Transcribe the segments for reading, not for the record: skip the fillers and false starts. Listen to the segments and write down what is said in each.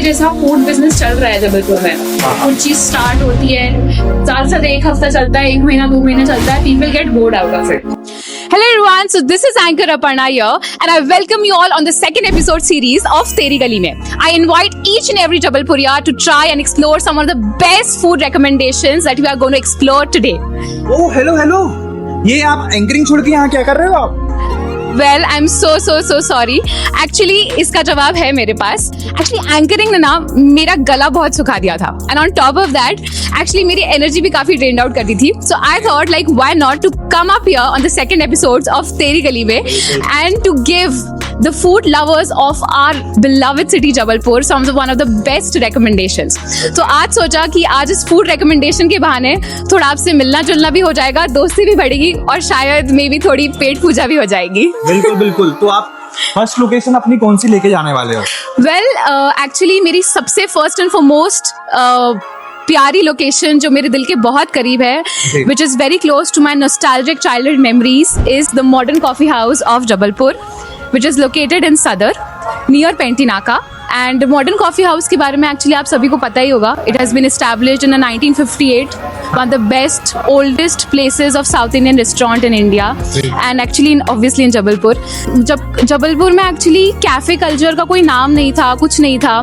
जैसा food business चल रहा है जबलपुर में, कुछ चीज स्टार्ट होती है, ज्यादा से ज्यादा एक हफ्ता चलता है, 1 महीना 2 महीने चलता है, people get bored out of it. Hello everyone, so this is Anchor Aparna here and I welcome you all on the second episode series of Teri Gali Mein. I invite each and every Jabalpuriya to try and explore some of the best food recommendations that we are going to explore today. Oh, hello. ये आप anchoring छोड़ के यहाँ क्या कर रहे हो आप? Well, I'm so sorry. Actually, इसका जवाब है मेरे पास. Actually, एंकरिंग ने ना मेरा गला बहुत सुखा दिया था. And on top of that, actually मेरी एनर्जी भी काफी ड्रेन आउट कर दी थी. So I thought like why not to come up here on the second episodes of Teri Gali Mein and to give the food lovers of our beloved city Jabalpur some of one of the best recommendations. तो आज सोचा कि आज इस food recommendation के बहाने थोड़ा आपसे मिलना जुलना भी हो जाएगा, दोस्ती भी बढ़ेगी और शायद मे भी थोड़ी पेट पूजा भी हो जाएगी. बिल्कुल. तो आप फर्स्ट लोकेशन अपनी कौन सी लेके जाने वाले हो? वेल एक्चुअली मेरी सबसे फर्स्ट एंड फॉरमोस्ट प्यारी लोकेशन जो मेरे दिल के बहुत करीब है, which is very close to my nostalgic childhood memories, is the modern coffee house of Jabalpur, which is located in Sadar near Pentinaka. And modern coffee house के बारे में एक्चुअली आप सभी को पता ही होगा. It has been established in 1958, one of the best oldest places of South Indian restaurant in India, and actually obviously in Jabalpur. जब जबलपुर में एक्चुअली कैफे कल्चर का कोई नाम नहीं था, कुछ नहीं था,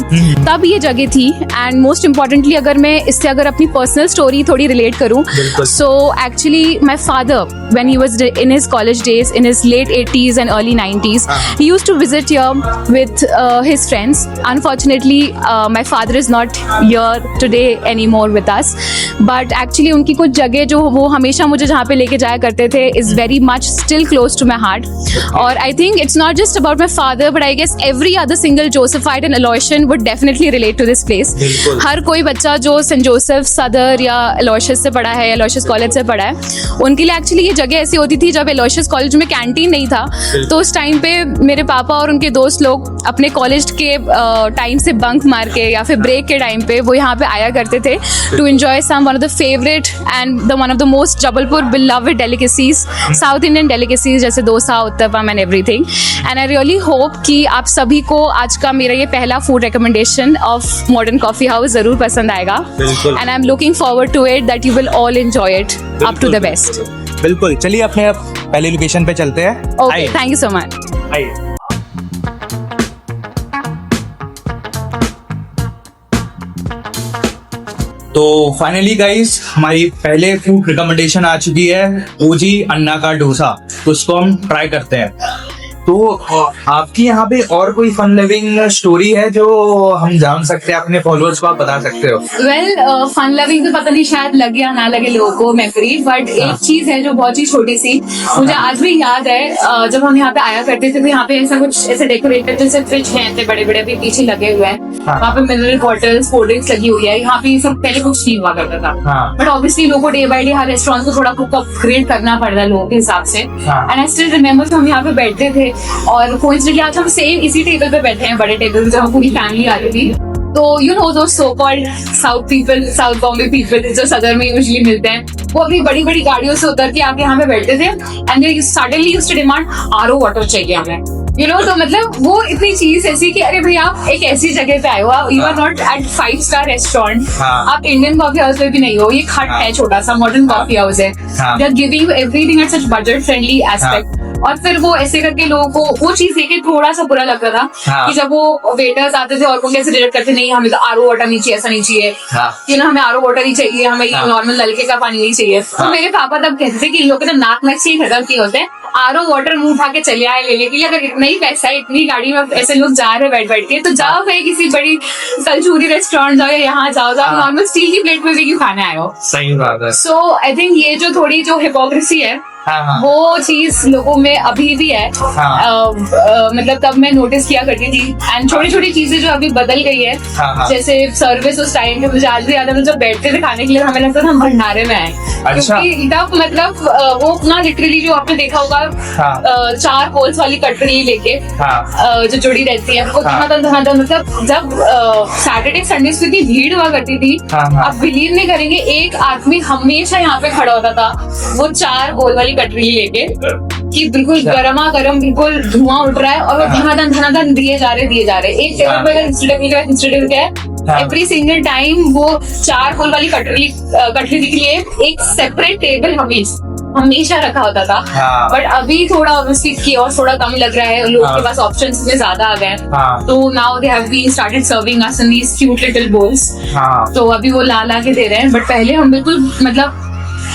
तब ये जगह थी. एंड मोस्ट इम्पॉर्टेंटली अगर मैं इससे अगर अपनी पर्सनल स्टोरी थोड़ी रिलेट करूँ, so actually my father when he was in his college days in his late 80s and early 90s, he used to visit here with his friends. Unfortunately, my father is not here today anymore with us, but actually उनकी कुछ जगह जो वो हमेशा मुझे जहाँ पे लेके जाया करते थे is very much still close to my heart. और I think it's not just about my father, but I guess every other single Josephite and Aloysian would definitely relate to this place. हर कोई बच्चा जो Saint Joseph, सदर या Aloysius से पढ़ा है, Aloysius college से पढ़ा है, उनके लिए एक्चुअली ये जगह ऐसी होती थी. जब एलोयसियस कॉलेज में कैंटीन नहीं था तो उस टाइम पे मेरे पापा और उनके दोस्त लोग अपने कॉलेज के टाइम से बंक मार के या फिर ब्रेक के टाइम पे वो यहाँ पे आया करते थे to enjoy some one of the favourite and the one of the most Jabalpur beloved delicacies, south Indian delicacies जैसे dosa, uttapam and everything. And I really hope कि आप सभी को आज का मेरा ये पहला food recommendation of modern coffee house जरूर पसंद आएगा. And I am looking forward to it that you will all enjoy it up to the best. बिल्कुल, चलिए अपने अब पहले लोकेशन पे चलते हैं. Okay, thank you so much. तो फाइनली गाइस हमारी पहले फूड रिकमेंडेशन आ चुकी है, ओजी अन्ना का डोसा. तो उसको हम ट्राई करते हैं. तो आपकी यहाँ पे और कोई फन लविंग स्टोरी है जो हम जान सकते हैं, अपने फॉलोअर्स को आप बता सकते हो? वेल फन लविंग तो पता नहीं शायद लगे या ना लगे लोगों को मेमोरी, बट एक चीज है जो बहुत ही छोटी सी मुझे आज भी याद है. जब हम यहाँ पे आया करते थे तो यहाँ पे ऐसा कुछ ऐसे डेकोरेटेड जैसे फ्रिज हैं इतने बड़े बड़े अभी पीछे लगे हुए हैं. वहाँ पे मिनरल बॉटल्स, कोल्ड ड्रिंक्स लगी हुई है. यहाँ पे सब पहले कुछ नहीं हुआ करता था, बट ऑब्वियसली लोगों को day by day her restaurant को थोड़ा कुक अपग्रेड करना पड़ रहा है लोगों के हिसाब से. एंड आई स्टिल रिमेम्बर हम यहाँ पे बैठते थे और कोइंसिडेंटली आज हम सेम इसी टेबल पे बैठे हैं, बड़े टेबल जहाँ पूरी फैमिली आ रही थी. तो यू नो दो so called south people, south Bombay people जो सदर में यूजुअली मिलते हैं, वो अपनी बड़ी बड़ी गाड़ियों से उतर के आके यहाँ पे बैठते थे and they suddenly used to demand RO water चाहिए हमें. यू नो, तो मतलब वो इतनी चीज ऐसी कि अरे भैया आप एक ऐसी जगह पे आए हो, you are not at 5-star restaurant, आप इंडियन कॉफी हाउस में भी नहीं हो, ये खट है छोटा सा मॉडर्न कॉफी हाउस है. They are giving you everything at such budget friendly aspect. और फिर वो ऐसे करके लोगों को वो चीज देखे थोड़ा सा बुरा लगता था कि जब वो वेटर्स आते थे और उनको ऐसे रिजेक्ट करते, नहीं हमें तो आरओ वाटर नहीं चाहिए, ऐसा नहीं चाहिए, कि ना हमें आरओ वाटर ही चाहिए, हमें ये नॉर्मल नलके का पानी नहीं चाहिए. तो मेरे पापा तब कहते थे कि इन लोगों के तो नाक में से खत्म किए होते हैं, आरओ वाटर मुंह उठा के चले आए लेने के लिए. अगर इतना ही पैसा है, इतनी गाड़ी में ऐसे लोग जा रहे बैठ बैठ के, तो जाओ भाई किसी बड़ी कलचूरी रेस्टोरेंट जाओ या यहाँ जाओ, नॉर्मल स्टील की प्लेट में भी क्यों खाने आए हो. सही बात है. सो आई थिंक ये जो थोड़ी जो हिपोक्रेसी है वो चीज लोगों में अभी भी है. मतलब तब मैं नोटिस किया करती थी एंड छोटी छोटी चीजें जो अभी बदल गई है. जैसे सर्विस उस टाइम पे मुझे आज भी याद है, जब बैठते थे खाने के लिए हमें लगता था हम भंडारे में आए. क्योंकि तब मतलब वो अपना लिटरली जो आपने देखा होगा 4 होल्स वाली कटोरी लेके जो जुड़ी रहती है, वो मतलब जब सैटरडे संडे से इतनी भीड़ हुआ करती थी, आप बिलीव नहीं करेंगे, एक आदमी हमेशा यहाँ पे खड़ा होता था, वो 4 गोल वाली कटरी लेके कि बिल्कुल गर्मा गर्म बिल्कुल धुआं उठ रहा है और वो धनाधन दिए जा रहे एक टेबल पे अगर इंस्टेंट है एवरी सिंगल टाइम वो 4 फुल वाली कटरी के लिए एक सेपरेट टेबल हमेशा रखा होता था। बट अभी थोड़ा ऑब्वियसली कियोस्क थोड़ा कम लग रहा है, लोगों के पास ऑप्शंस में ज्यादा आ गए तो now they have been started serving us in these cute little bowls. तो अभी वो ला के दे रहे हैं। बट पहले हम बिल्कुल मतलब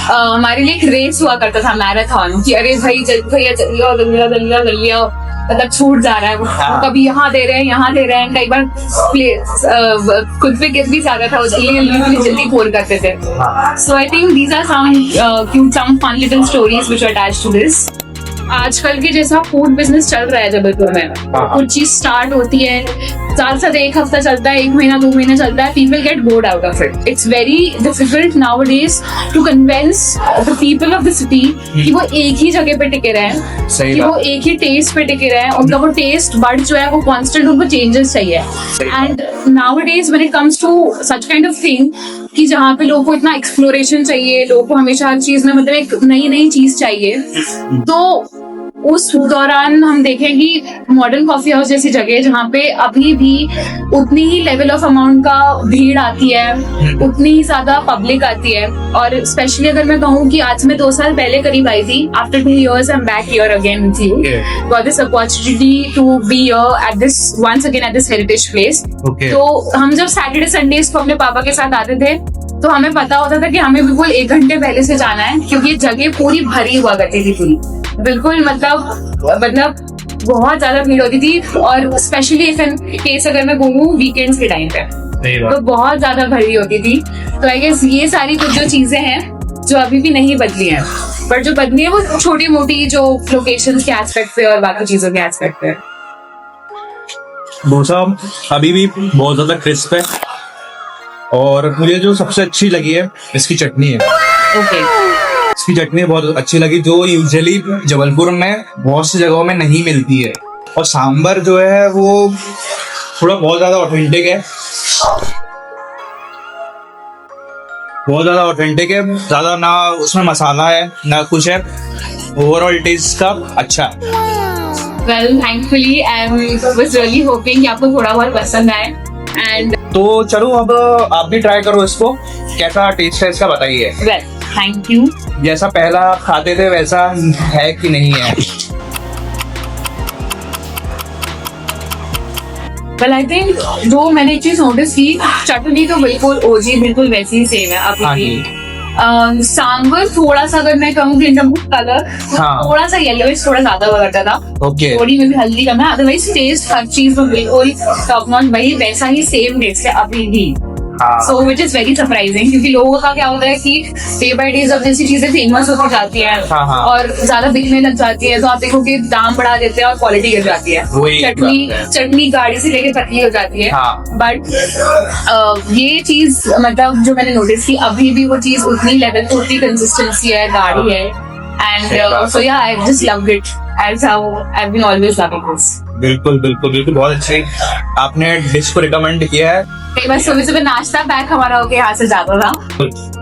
हमारे लिए एक रेस हुआ करता था, मैराथन, कि अरे भाई भैया जल्दी आओ, मतलब छूट जा रहा है वो कभी यहाँ दे रहे हैं कई बार खुद पे गिफ्ट भी ज्यादा था उसके लिए जल्दी पोर करते थे। So I think these are some cute some fun little stories which are attached to this. आजकल के जैसा फूड बिजनेस चल रहा है जबलपुर में, कुछ चीज स्टार्ट होती है, साथ साथ एक हफ्ता चलता है, 1 महीना 2 महीना चलता है, people get bored out of it. It's very difficult nowadays to convince the people of the city कि वो एक ही जगह पे टिके रहे, कि वो एक ही टेस्ट पे टिके रहे, उनका वो टेस्ट बड जो है वो कांस्टेंट, उनको चेंजेस चाहिए। And nowadays when it comes to such kind of thing कि जहाँ पे लोगों को इतना एक्सप्लोरेशन चाहिए, लोगों को हमेशा हर चीज में मतलब एक नई चीज चाहिए, तो उस दौरान हम देखें कि मॉडर्न कॉफी हाउस जैसी जगह जहाँ पे अभी भी उतनी ही लेवल ऑफ अमाउंट का भीड़ आती है, उतनी ही ज्यादा पब्लिक आती है। और स्पेशली अगर मैं कहूँ कि आज मैं 2 साल पहले करीब आई थी, after 2 years I am back here again with you, got this opportunity to be here at this once again at this heritage place. तो हम जब सैटरडे संडेज को अपने पापा के साथ आते थे तो हमें पता होता था कि हमें बिल्कुल 1 घंटे पहले से जाना है, क्योंकि ये जगह पूरी भरी हुआ करती थी, पूरी बिल्कुल मतलब बहुत ज्यादा भीड़ होती थी। और स्पेशली इफ इन केस अगर मैं घूमूं वीकेंड्स के टाइम पे तो बहुत ज्यादा भरी होती थी। तो आई गेस ये सारी कुछ जो चीजें हैं जो अभी भी नहीं बदली हैं, पर जो बदली है वो छोटी मोटी जो लोकेशंस के एस्पेक्ट पे और बाकी चीजों के एस्पेक्ट पे। डोसा अभी भी बहुत ज्यादा क्रिस्प है और मुझे जो सबसे अच्छी लगी है इसकी चटनी है। इसकी चटनी बहुत अच्छी लगी, जो यूजुअली जबलपुर में बहुत सी जगहों में नहीं मिलती है। और सांबर जो है वो थोड़ा बहुत ज्यादा ऑथेंटिक है, बहुत ज्यादा ऑथेंटिक है, ज्यादा ना उसमें मसाला है ना कुछ है, ओवरऑल टेस्ट का अच्छा है। Well thankfully I was really hoping कि आपको थोड़ा बहुत पसंद आए। एंड तो चलो अब आप भी ट्राई करो इसको, कैसा टेस्ट है इसका बताइए। Well thank you. जैसा पहला खाते थे वैसा है कि नहीं है? वेल आई थिंक जो मैंने एक चीज नोटिस की, चटनी तो बिल्कुल ओजी बिल्कुल वैसी ही सेम है अभी भी। सांबर थोड़ा सा अगर मैं कहूँ कि कलर थोड़ा सा येलोइश थोड़ा ज्यादा हुआ करता था, थोड़ी में भी हल्दी कम है, अदरवाइज टेस्ट हर चीज में बिल्कुल टॉप नॉच वही वैसा ही सेम टेस्ट है अभी भी। सो विच इज वेरी सरप्राइजिंग, क्योंकि लोगों का क्या होता है कि डे बाय डे जब जैसी चीजें फेमस होती जाती है और ज्यादा बिकने लग जाती है तो आप देखो कि दाम बढ़ा देते हैं और क्वालिटी गिर जाती है, चटनी गाड़ी से लेके पतली हो जाती है। बट ये चीज मतलब जो मैंने नोटिस की अभी भी वो चीज उतनी लेवल पे उतनी कंसिस्टेंसी है, गाढ़ी है। एंड सो या I just loved it as how I have been always loving this. बिल्कुल बिल्कुल बिल्कुल, बहुत अच्छी आपने डिश को रिकमेंड किया है। बस सुबह नाश्ता पैक हमारा होके यहाँ से जाता था।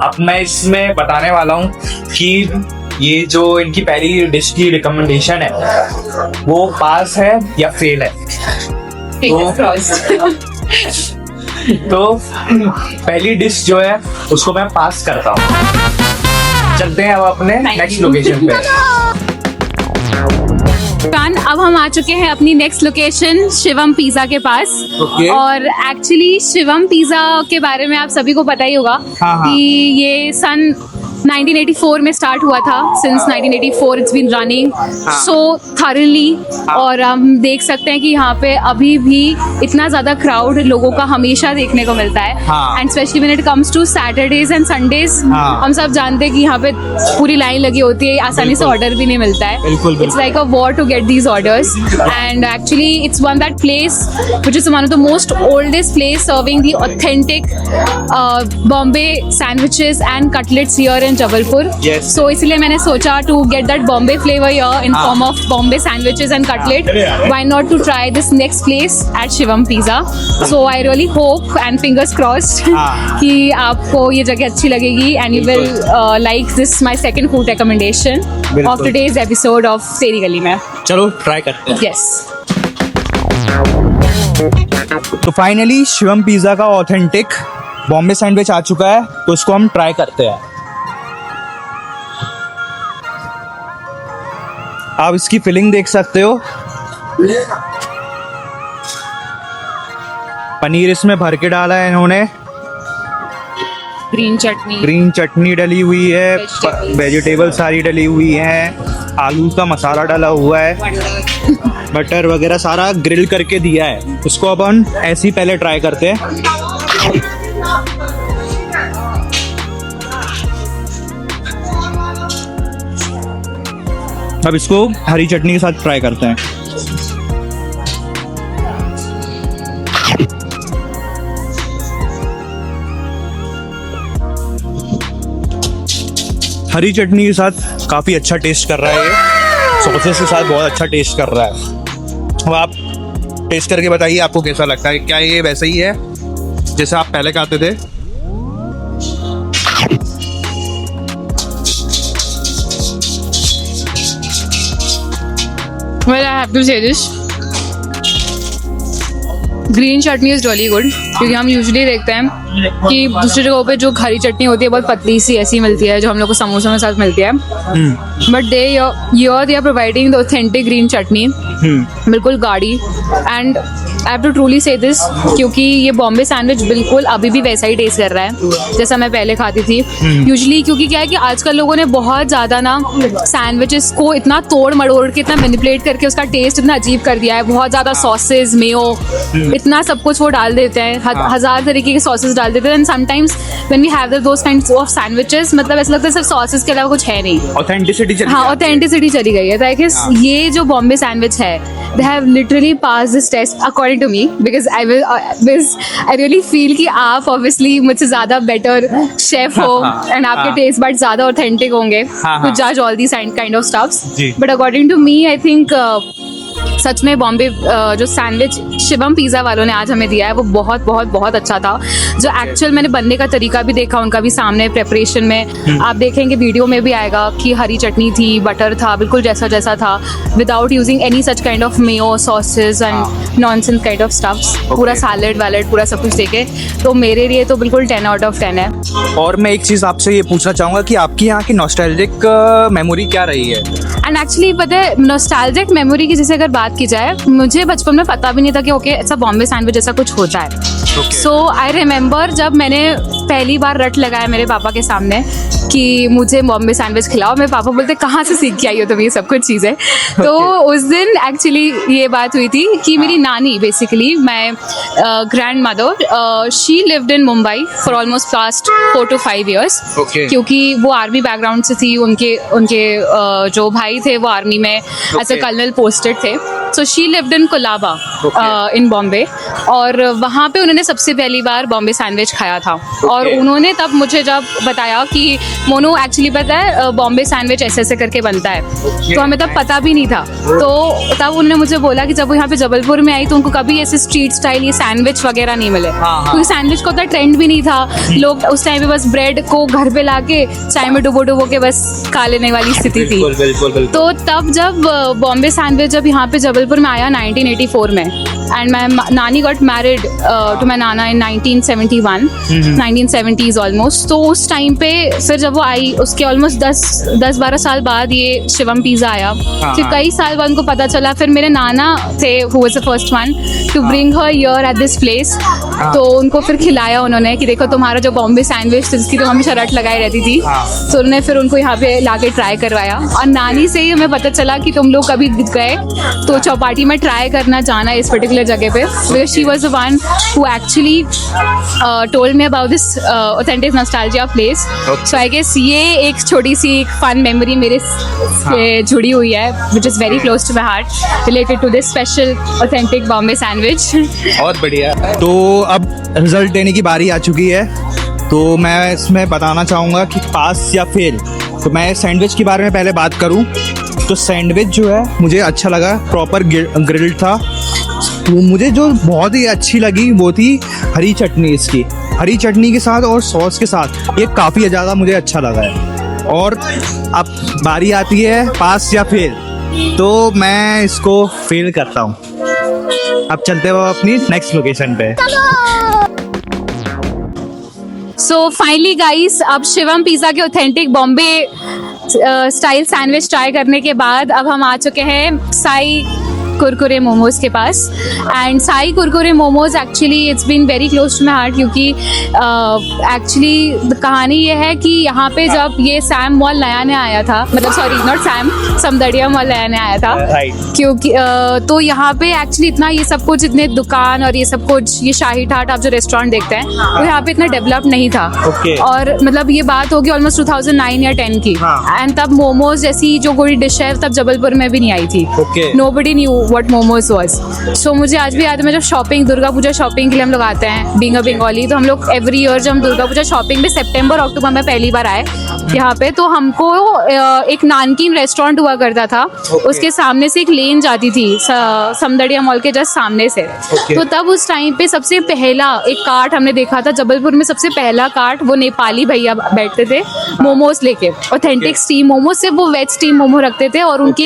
अब मैं इसमें बताने वाला हूँ कि ये जो इनकी पहली डिश की रिकमेंडेशन है वो पास है या फेल है। तो पहली डिश जो है उसको मैं पास करता हूँ। चलते हैं अब अपने नेक्स्ट लोकेशन पे। अब हम आ चुके हैं अपनी नेक्स्ट लोकेशन शिवम पिज्जा के पास। और एक्चुअली शिवम पिज्जा के बारे में आप सभी को पता ही होगा कि ये सन 1984 में स्टार्ट हुआ था। Since 1984 it's been running so thoroughly. और हम देख सकते हैं कि यहाँ पे अभी भी इतना ज्यादा क्राउड लोगों का हमेशा देखने को मिलता है। And specially when it comes to Saturdays and Sundays, हम सब जानते हैं कि यहाँ पे पूरी लाइन लगी होती है, आसानी से ऑर्डर भी नहीं मिलता है। It's like a war to get these orders. And actually it's one that place which is one of the most oldest place serving the authentic Bombay sandwiches and cutlets here in Jabalpur. Yes. So इसलिए मैंने सोचा to get that Bombay flavor here in form of Bombay sandwiches and cutlet. Why not to try this next place at Shivam Pizza? So I really hope and fingers crossed कि आपको ये जगह अच्छी लगेगी and you will like this my second food recommendation of today's episode of तेरी गली में. चलो ट्राई करते हैं. Yes. तो फाइनली शिवम पिज्जा का ऑथेंटिक बॉम्बे सैंडविच आ चुका है, तो इसको हम ट्राई करते हैं. आप इसकी फिलिंग देख सकते हो. पनीर इसमें भर के डाला है इन्होंने. ग्रीन चटनी, ग्रीन चटनी डली हुई है, Vegetables. वेजिटेबल सारी डली हुई है, आलू का मसाला डाला हुआ है, बटर वगैरह सारा ग्रिल करके दिया है. इसको अब हम ऐसे ही पहले ट्राई करते हैं. अब इसको हरी चटनी के साथ ट्राई करते हैं. हरी चटनी के साथ काफ़ी अच्छा टेस्ट कर रहा है. ये सॉसेस के साथ बहुत अच्छा टेस्ट कर रहा है. अब आप टेस्ट करके बताइए आपको कैसा लगता है. क्या ये वैसा ही है जैसे आप पहले खाते थे? Well, I have to say this. Green chutney is really good, क्योंकि हम यूजुअली देखते हैं कि दूसरी जगहों पे जो हरी चटनी होती है बहुत पतली सी ऐसी मिलती है जो हम लोग को समोसों के साथ मिलती है. But they are providing the authentic green chutney, बिल्कुल गाढ़ी. And I have to truly say this, क्योंकि ये बॉम्बे सैंडविच बिल्कुल अभी भी वैसा ही टेस्ट कर रहा है जैसा मैं पहले खाती थी यूजुअली. क्योंकि क्या है कि आजकल लोगों ने बहुत ज़्यादा ना सैंडविचेस को इतना तोड़ मड़ोड़ के, इतना मैनिपुलेट करके उसका टेस्ट इतना अजीब कर दिया है. बहुत ज़्यादा सॉसेज, मेयो, इतना सब कुछ वो डाल देते हैं. हजार तरीके के सॉसेस डाल देते हैं. And sometimes when we have those kinds of sandwiches, मतलब ऐसा लगता है सिर्फ सॉसेस के अलावा कुछ है नहीं. ऑथेंटिसिटी चली. हाँ, ऑथेंटिसिटी चली गई है. तो आई गेस ये जो बॉम्बे सैंडविच है, they have literally pass this test according to me, because I really feel कि आप ऑब्वियसली मुझसे ज़्यादा बेटर शेफ हो एंड आपके टेस्ट बट ज़्यादा ऑथेंटिक होंगे टू जज all these kind of stuffs. But according to me I think such में बॉम्बे जो सैंडविच शिवम पिज़्ज़ा वालों ने आज हमें दिया है वो बहुत बहुत बहुत अच्छा था. जो एक्चुअल मैंने बनने का तरीका भी देखा उनका भी सामने प्रेपरेशन में, आप देखेंगे वीडियो में भी आएगा कि हरी चटनी थी, बटर था, बिल्कुल जैसा जैसा था, without using any such kind of Mayo, sausage and nonsense kind of stuffs. पूरा सैलेड वैलेड पूरा सब कुछ देखे तो मेरे लिए तो बिल्कुल 10 आउट ऑफ 10 है. और मैं एक चीज़ आपसे ये पूछना चाहूँगा कि आपकी यहाँ की नॉस्टैल्जिक मेमोरी क्या रही है? एंड एक्चुअली पता है, नॉस्टैल्जिक मेमोरी की जैसे अगर बात की जाए, मुझे बचपन में पता भी नहीं था कि ओके ऐसा बॉम्बे सैंडविच जैसा कुछ होता है. सो आई रिमेंबर जब मैंने पहली बार रट लगाया मेरे पापा के सामने कि मुझे बॉम्बे सैंडविच खिलाओ, मेरे पापा बोलते कहाँ से सीख के आई हो तुम ये सब कुछ चीज़ें. तो उस दिन एक्चुअली ये बात हुई थी कि मेरी नानी, basically my grand mother, she lived in Mumbai for almost past 4 to 5 years. क्योंकि वो आर्मी बैकग्राउंड से थी, उनके जो भाई थे वो आर्मी में एज ए कर्नल पोस्टेड थे. So she lived in Colaba in Bombay, और वहाँ पे उन्होंने सबसे पहली बार बॉम्बे सैंडविच खाया था. और उन्होंने तब मुझे जब बताया कि मोनू एक्चुअली पता है बॉम्बे सैंडविच ऐसे ऐसे करके बनता है, तो हमें तब पता भी नहीं था. तो तब उन्होंने मुझे बोला कि जब वो यहाँ पे जबलपुर में आई तो उनको कभी ऐसे स्ट्रीट स्टाइल ये सैंडविच वगैरह नहीं मिले, क्योंकि सैंडविच का उतना ट्रेंड भी नहीं था. लोग उस टाइम पे बस ब्रेड को घर पे लाके चाय में डुबो के बस खा लेने वाली स्थिति थी. तो तब जब बॉम्बे सैंडविच जब यहाँ पे जबलपुर में आया 1984 में, एंड माई नानी got married to my Nana in 1971, 1970s almost. तो उस टाइम पे फिर जब वो आई उसके ऑलमोस्ट 10-12 साल बाद ये शिवम पिज़्ज़ा आया. फिर कई साल बाद उनको पता चला. फिर मेरे नाना थे who was the first one two bring her here at this place. तो उनको फिर खिलाया उन्होंने कि देखो तुम्हारा जो बॉम्बे सैंडविच थी जिसकी तो हमेशा रट लगाई रहती थी, तो उन्होंने फिर उनको यहाँ पे लाके ट्राई करवाया. और नानी से ही हमें पता चला कि तुम लोग कभी गए तो चौपाटी में ट्राई करना जाना इस पर्टिकुलर जगह पे, because she was the one who actually told me about this authentic nostalgia place. So I guess ये एक छोटी सी फन मेमोरी मेरे से जुड़ी हुई है, which is very close to my heart, related to this special authentic Bombay sandwich. बहुत बढ़िया. तो अब रिजल्ट देने की बारी आ चुकी है. तो मैं इसमें बताना चाहूँगा कि पास या फेल। तो मैं सैंडविच के बारे में पहले बात करूँ तो सैंडविच जो है मुझे अच्छा लगा, प्रॉपर ग्रिल्ड था। तो मुझे जो बहुत ही अच्छी लगी वो थी हरी चटनी, इसकी हरी चटनी के साथ और सॉस के साथ ये काफ़ी ज़्यादा मुझे अच्छा लगा है। और अब बारी आती है पास या फेल, तो मैं इसको फेल करता हूँ। अब चलते हो अपनी नेक्स्ट लोकेशन पे। सो फाइनली गाइस, अब शिवम पिज़्ज़ा के authentic Bombay style sandwich try करने के बाद अब हम आ चुके हैं साई कुरकुरे मोमोज के पास। And Sai Kurkure momos actually it's been very close to my heart, क्योंकि एक्चुअली कहानी ये है कि यहाँ पे जब ये सैम मॉल नया नया आया था, मतलब sorry not Sam, Samdariya mall नया नया आया था, क्योंकि तो यहाँ पे एक्चुअली इतना ये सब कुछ, इतने दुकान और ये सब कुछ, ये शाही ठाट आप जो रेस्टोरेंट देखते हैं वो यहाँ पे इतना डेवलप नहीं था। और मतलब ये बात होगी ऑलमोस्ट 2009 या 10 की। एंड तब मोमोज जैसी जो कोई डिश है तब जबलपुर में भी नहीं आई थी। Nobody knew what momos was. So मुझे आज भी याद है, मैं जब शॉपिंग, दुर्गा पूजा शॉपिंग के लिए हम लोग आते हैं, बीइंग अ बंगाली, तो हम लोग एवरी ईयर जब हम दुर्गा पूजा शॉपिंग में सितंबर अक्टूबर में पहली बार आए यहाँ पे, तो हमको एक नानकीन रेस्टोरेंट हुआ करता था, उसके सामने से एक लेन जाती थी समदड़िया मॉल के जस्ट सामने से। तो तब उस टाइम पे सबसे पहला एक कार्ट हमने देखा था जबलपुर में, सबसे पहला कार्ट, वो नेपाली भैया बैठते थे मोमोज लेके, ऑथेंटिक स्टीम मोमोज, सिर्फ वो वेज स्टीम मोमो रखते थे और उनकी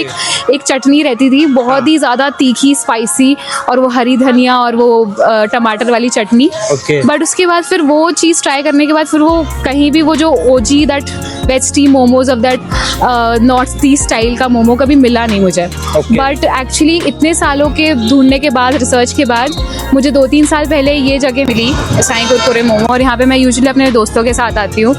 एक चटनी रहती थी बहुत ही ज़्यादा तीखी स्पाइसी, और वो हरी धनिया और वो टमाटर वाली चटनी। बट उसके बाद फिर वो चीज़ ट्राई करने के बाद फिर वो कहीं भी वो जो OG that veg steam momos of that north east style का मोमो कभी मिला नहीं मुझे। बट एक्चुअली इतने सालों के ढूंढने के बाद, रिसर्च के बाद, मुझे 2-3 साल पहले ये जगह मिली साई कुरकुरे मोमो, और यहाँ पे मैं यूजुअली अपने दोस्तों के साथ आती हूँ।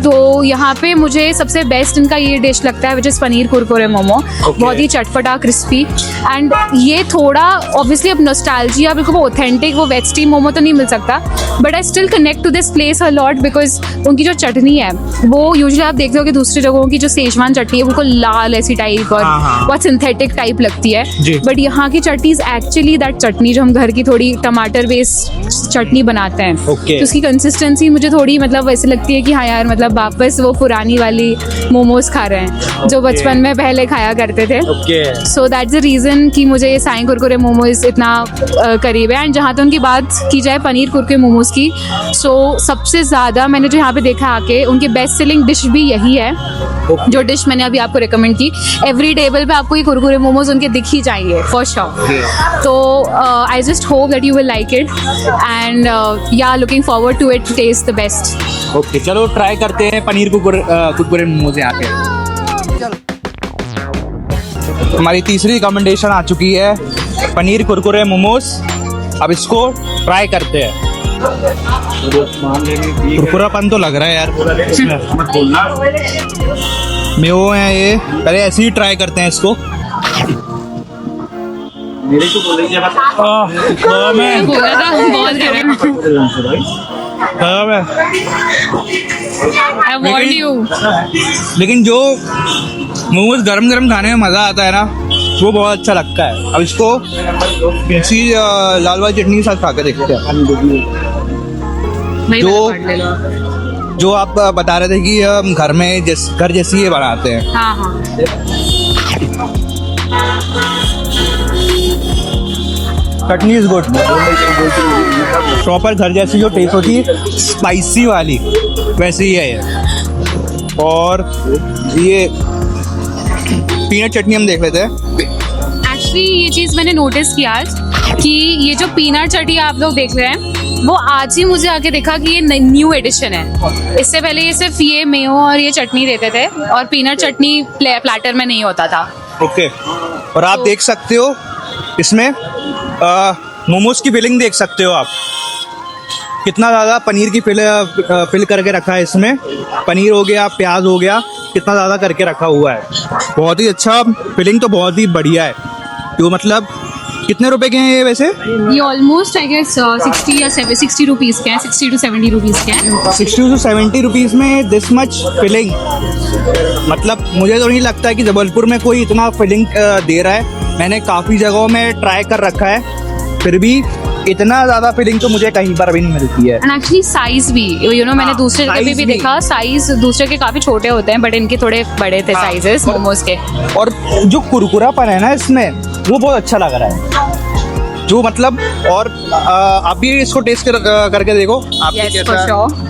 तो यहाँ पे मुझे सबसे बेस्ट इनका ये डिश लगता है विच इज़ पनीर कुरकुरे मोमो। बहुत ही चटपटा, क्रिस्पी, एंड ये थोड़ा ऑब्वियसली अब नॉस्टैल्जिया, बिल्कुल वो ऑथेंटिक वो वेज स्टीम मोमो तो नहीं मिल सकता, but I still connect to this place a lot because उनकी जो चटनी है वो यूजुअली आप देखते हो कि दूसरी जगहों की जो सेजवान चटनी है बिल्कुल लाल ऐसी टाइप और बहुत सिंथेटिक टाइप लगती है, बट यहाँ की चटनी इज एक्चुअली दैट चटनी जो हम घर की थोड़ी टमाटर बेस्ड चटनी बनाते हैं। तो उसकी कंसिस्टेंसी मुझे थोड़ी मतलब ऐसे लगती है कि हाँ यार, मतलब वापस वो पुरानी वाली मोमोज खा रहे हैं जो बचपन में पहले खाया करते थे। सो दैट्स द रीज़न कि मुझे ये साई कुरकुरे मोमोज इतना करीब है। एंड जहाँ तक उनकी बात की जाए पनीर कुरकुरे मोमोज की, सो सबसे ज़्यादा मैंने जो यहाँ पे देखा आके, उनकी बेस्ट सेलिंग डिश भी यही है जो डिश मैंने अभी आपको रिकमेंड की। एवरी टेबल पे आपको ये कुरकुरे मोमोज उनके दिख ही जाएंगे फॉर श्योर। तो I just hope that you will like it and yeah looking forward to it taste the best. Okay, चलो ट्राई करते हैं पनीर कुरकुरे मोमोज यहाँ पे। हमारी तीसरी रिकमेंडेशन आ चुकी है पनीर कुरकुरे मोमोज। अब इसको ट्राई करते हैं। कुरकुरापन तो लग रहा है यार, मत बोलना मेवो है ये। पहले ऐसे ही ट्राई करते हैं इसको। मेरे को बोलेंगे लेकिन जो मोमोज गरम गरम खाने में मज़ा आता है ना, वो बहुत अच्छा लगता है। अब इसको इसी लाल वाली चटनी के साथ खा के देखते हैं। जो आप बता रहे थे कि हम घर में घर जैसी ये बनाते हैं। हाँ हाँ, चटनी इज गुड, प्रॉपर घर जैसी जो टेस्ट होती है स्पाइसी वाली, वैसे ही है ये। और ये पीनट चटनी हम देख लेते हैं। एक्चुअली ये चीज़ मैंने नोटिस किया आज कि ये जो पीनट चटनी आप लोग देख रहे हैं वो आज ही मुझे आके देखा कि ये न्यू एडिशन है। इससे पहले ये सिर्फ ये मेयो और ये चटनी देते थे और पीनट चटनी प्लेटर में नहीं होता था। ओके, और आप देख सकते हो इसमें मोमोज की फिलिंग देख सकते हो आप, कितना ज़्यादा पनीर की फिल करके रखा है इसमें। पनीर हो गया, प्याज हो गया, कितना ज़्यादा करके रखा हुआ है। बहुत ही अच्छा, फिलिंग तो बहुत ही बढ़िया है। तो मतलब कितने रुपए के हैं ये वैसे? ये ऑलमोस्ट आई गेस 60 या 60 रुपीज़ के हैं, 60 to 70 रुपीज़ के हैं। 60 to 70 रुपीज़ में दिस मच फिलिंग, मतलब मुझे तो नहीं लगता कि जबलपुर में कोई इतना फिलिंग दे रहा है। मैंने काफ़ी जगहों में ट्राई कर रखा है, फिर भी इतना ज्यादा फीलिंग तो मुझे कहीं पर भी नहीं मिलती है। एंड एक्चुअली साइज भी मैंने हाँ, दूसरे जगह size भी भी। देखा, साइज दूसरे के काफी छोटे होते हैं बट इनके थोड़े बड़े थे हाँ, साइजेस मोमोज के। और जो कुरकुरापन है ना इसमें, वो बहुत अच्छा लग रहा है, जो मतलब। और आप भी इसको टेस्ट करके देखो, आपके यस कैसा फॉर श्योर।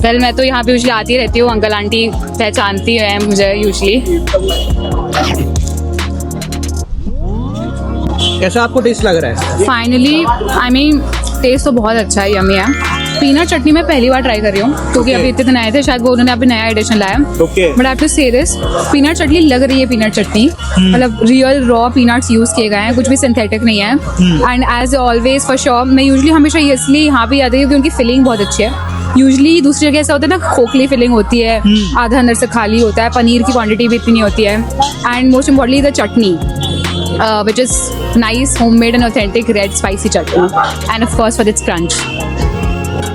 वेल मैं तो यहाँ पे यूजली आती रहती हूँ, अंकल आंटी पहचानती है मुझे यूजली। कैसा आपको टेस्ट लग रहा है? फाइनली आई मीन टेस्ट तो बहुत अच्छा है, यमी है। पीनट चटनी मैं पहली बार ट्राई कर रही हूँ क्योंकि Okay. अभी इतने दिन आए थे, शायद वो उन्होंने अभी नया एडिशन लाया। Okay. But I have to say this, peanut चटनी लग रही है पीनट चटनी, मतलब रियल रॉ पीनट्स यूज किए गए हैं, कुछ भी सिंथेटिक नहीं है। And as always for sure मैं यूजली हमेशा इसलिए यहाँ पे आती हूँ क्योंकि उनकी फिलिंग बहुत अच्छी है। यूजली दूसरी जगह ऐसा होता है ना, खोखली फिलिंग होती है, आधा अंदर से खाली होता है, पनीर की क्वांटिटी भी इतनी नहीं होती है। And most importantly the chutney which is nice homemade and authentic red spicy chutney, and of course for its crunch.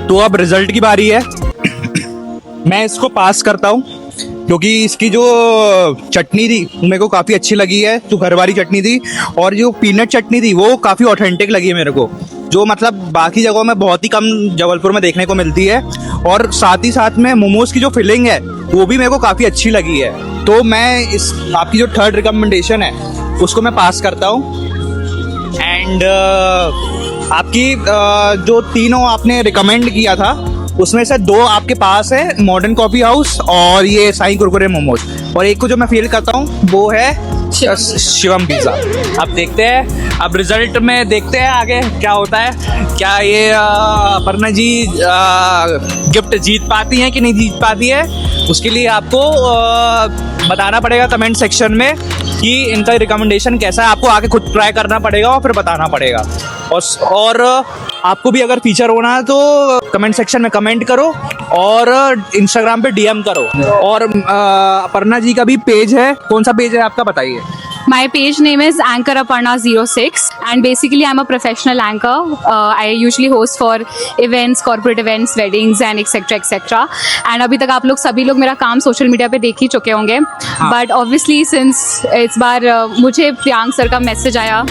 तो अब रिजल्ट की बारी है। मैं इसको पास करता हूँ क्योंकि इसकी जो चटनी थी मेरे को काफ़ी अच्छी लगी है, जो घर वाली चटनी थी, और जो पीनट चटनी थी वो काफ़ी ऑथेंटिक लगी है मेरे को, जो मतलब बाकी जगहों में बहुत ही कम जबलपुर में देखने को मिलती है। और साथ ही साथ में मोमोज की जो फिलिंग है वो भी मेरे को काफ़ी अच्छी लगी है। तो मैं इस आपकी जो थर्ड रिकमेंडेशन है उसको मैं पास करता हूँ। एंड आपकी जो तीनों आपने रिकमेंड किया था उसमें से 2 आपके पास है, मॉडर्न कॉफी हाउस और ये साई कुरकुरे मोमोज, और एक को जो मैं फील करता हूँ वो है शिवम पिज़्ज़ा। अब देखते हैं, अब रिजल्ट में देखते हैं आगे क्या होता है। क्या ये अपर्णा जी गिफ्ट जीत पाती हैं कि नहीं जीत पाती है, उसके लिए आपको बताना पड़ेगा कमेंट सेक्शन में कि इनका रिकमेंडेशन कैसा है। आपको आके खुद ट्राई करना पड़ेगा और फिर बताना पड़ेगा। और आपको भी अगर फीचर होना है तो कमेंट सेक्शन में कमेंट करो और इंस्टाग्राम पे डीएम करो। और अपर्णा जी का भी पेज है, कौन सा पेज है आपका, बताइए। My page name is Anchor Aparna 06 and basically I'm a professional anchor. I usually host for events, corporate events, weddings and etc. And अभी तक आप लोग सभी लोग मेरा काम सोशल मीडिया पे देख ही चुके होंगे। But obviously since इस बार मुझे प्रियांक सर का मैसेज आया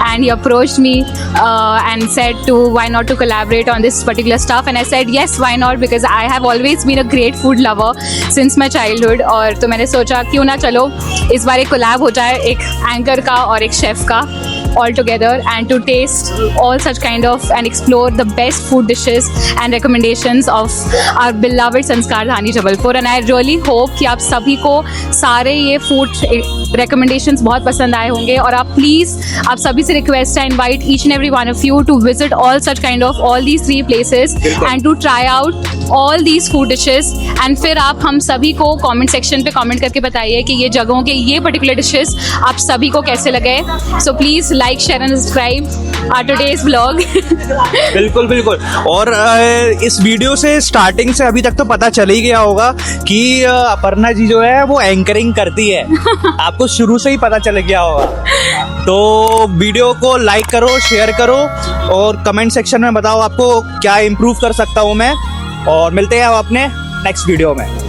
and he approached me and said to why not to collaborate on this particular stuff, and I said yes, why not, because I have always been a great food lover since my childhood. और तो मैंने सोचा क्यों ना चलो इस बार एक collab हो जाए, एक एंकर का और एक शेफ का all together, and to taste all such kind of and explore the best food dishes and recommendations of our beloved Sanskar Dhani Jabalpur. And I really hope कि आप सभी को सारे ये food recommendations बहुत पसंद आए होंगे। और आप प्लीज़, आप सभी से रिक्वेस्ट है, invite each and every one of you to visit all such kind of all these 3 places and to try out all these food dishes. and फिर आप हम सभी को comment section पे comment करके बताइए कि ये जगहों के ये particular dishes आप सभी को कैसे लगे। So please like, share and subscribe our today's vlog. बिल्कुल बिल्कुल। और इस वीडियो से स्टार्टिंग से अभी तक तो पता चल ही गया होगा कि अपर्णा जी जो है वो एंकरिंग करती है। आपको शुरू से ही पता चल गया होगा। तो वीडियो को लाइक करो, शेयर करो और कमेंट सेक्शन में बताओ आपको क्या इम्प्रूव कर सकता हूँ मैं। और मिलते हैं अब अपने नेक्स्ट वीडियो में।